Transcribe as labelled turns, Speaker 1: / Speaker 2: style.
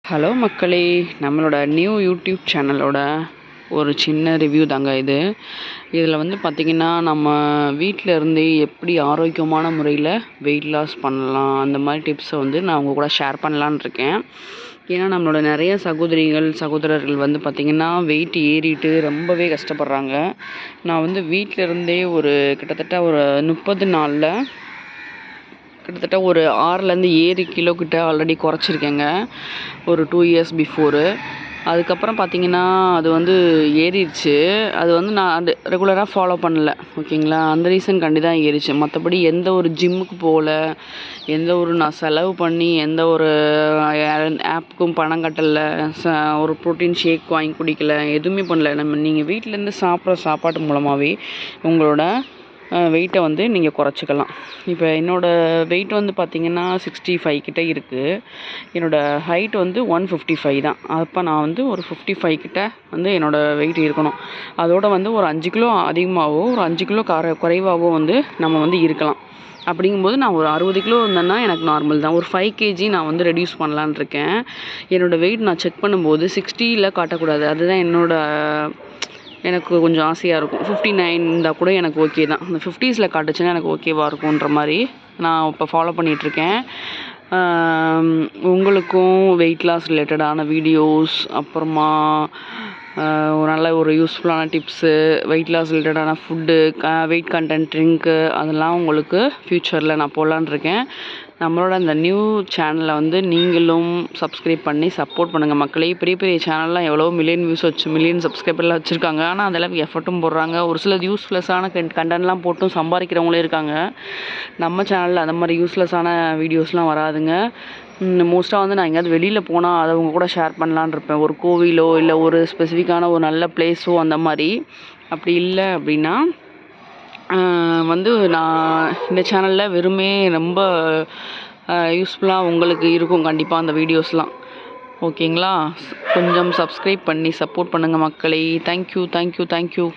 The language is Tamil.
Speaker 1: ஹலோ மக்களே, நம்மளோட நியூ யூடியூப் சேனலோட ஒரு சின்ன ரிவ்யூ தாங்க இது. இதில் வந்து பார்த்திங்கன்னா, நம்ம வீட்டில் இருந்தே எப்படி ஆரோக்கியமான முறையில் வெயிட் லாஸ் பண்ணலாம், அந்த மாதிரி டிப்ஸை வந்து நான் உங்கள் கூட ஷேர் பண்ணலான்னு இருக்கேன். ஏன்னா நம்மளோட நிறைய சகோதரிகள் சகோதரர்கள் வந்து பார்த்திங்கன்னா வெயிட் ஏறிட்டு ரொம்பவே கஷ்டப்படுறாங்க. நான் வந்து வீட்டில் இருந்தே கிட்டத்தட்ட ஒரு 30 நாளில் கிட்டத்தட்ட ஒரு 6லேருந்து 7 கிலோ கிட்ட ஆல்ரெடி குறைச்சிருக்கேங்க, ஒரு 2 இயர்ஸ் பிஃபோரு. அதுக்கப்புறம் பார்த்திங்கன்னா அது வந்து ஏறிடுச்சு. அது வந்து நான் அது ரெகுலராக ஃபாலோ பண்ணல, ஓகேங்களா. அந்த ரீசன் தான் ஏறிச்சு. மற்றபடி எந்த ஒரு ஜிம்முக்கு போகல, நான் செலவு பண்ணி எந்த ஒரு ஆப்புக்கும் பணம் கட்டலை, ஒரு ப்ரோட்டீன் ஷேக் வாங்கி குடிக்கல, எதுவுமே பண்ணல. நீங்கள் வீட்டிலேருந்து சாப்பிட்ற சாப்பாட்டு மூலமாகவே உங்களோட வெயிட்டை வந்து நீங்கள் குறைச்சிக்கலாம். இப்போ என்னோடய வெயிட் வந்து பார்த்திங்கன்னா 65 கிட்ட இருக்குது. என்னோடய ஹைட் வந்து 155 தான். அப்போ நான் வந்து ஒரு 55 கிட்ட வந்து என்னோடய வெயிட் இருக்கணும். அதோடு வந்து ஒரு 5 கிலோ அதிகமாகவோ ஒரு 5 கிலோ குறைவாகவோ வந்து நம்ம வந்து இருக்கலாம். அப்படிங்கும்போது நான் ஒரு 60 கிலோ இருந்தேன்னா எனக்கு நார்மல் தான். ஒரு 5 கேஜி நான் வந்து ரெடியூஸ் பண்ணலான்னு இருக்கேன். என்னோடய வெயிட் நான் செக் பண்ணும்போது 60ல் காட்டக்கூடாது. அதுதான் எனக்கு கொஞ்சம் ஆசையாக இருக்கும். 59 இருந்தால் கூட எனக்கு ஓகே தான். அந்த 50ஸ்ல காட்டுச்சுன்னா எனக்கு ஓகேவாக இருக்குன்ற மாதிரி நான் இப்போ ஃபாலோ பண்ணிகிட்ருக்கேன். உங்களுக்கும் வெயிட் லாஸ் ரிலேட்டடான வீடியோஸ், அப்புறமா ஒரு நல்ல ஒரு யூஸ்ஃபுல்லான டிப்ஸு, வெயிட் லாஸ் ரிலேட்டடான ஃபுட்டு, வெயிட் கண்டென்ட், ட்ரிங்க்கு, அதெல்லாம் உங்களுக்கு ஃப்யூச்சரில் நான் போடலான்னு இருக்கேன். நம்மளோட அந்த நியூ சேனலை வந்து நீங்களும் சப்ஸ்கிரைப் பண்ணி சப்போர்ட் பண்ணுங்கள் மக்களே. பெரிய பெரிய சேனல்லாம் எவ்வளோ மில்லியன் வியூஸ் மில்லியன் சப்ஸ்கிரைபர்லாம் வச்சுருக்காங்க. ஆனால் அதெல்லாம் எஃபர்ட்டும் போடுறாங்க. ஒரு சில யூஸ்லெஸ்ஸான கண்டென்ட்லாம் போட்டும் சம்பாதிக்கிறவங்களே இருக்காங்க. நம்ம சேனலில் அந்த மாதிரி யூஸ்லெஸ்ஸான வீடியோஸ்லாம் வராதுங்க. மோஸ்ட்டாக வந்து நான் எங்கேயாவது வெளியில் போனால் அதை அவங்க கூட ஷேர் பண்ணலான்னு இருப்பேன். ஒரு கோவிலோ இல்லை ஒரு ஸ்பெசிஃபிக்கான ஒரு நல்ல பிளேஸோ அந்த மாதிரி. அப்படி இல்லை அப்படின்னா வந்து நான் இந்த சேனலில் வெறுமே ரொம்ப யூஸ்ஃபுல்லாக உங்களுக்கு இருக்கும் கண்டிப்பாக அந்த வீடியோஸ்லாம், ஓகேங்களா. கொஞ்சம் சப்ஸ்கிரைப் பண்ணி சப்போர்ட் பண்ணுங்கள் மக்களே. தேங்க்யூ.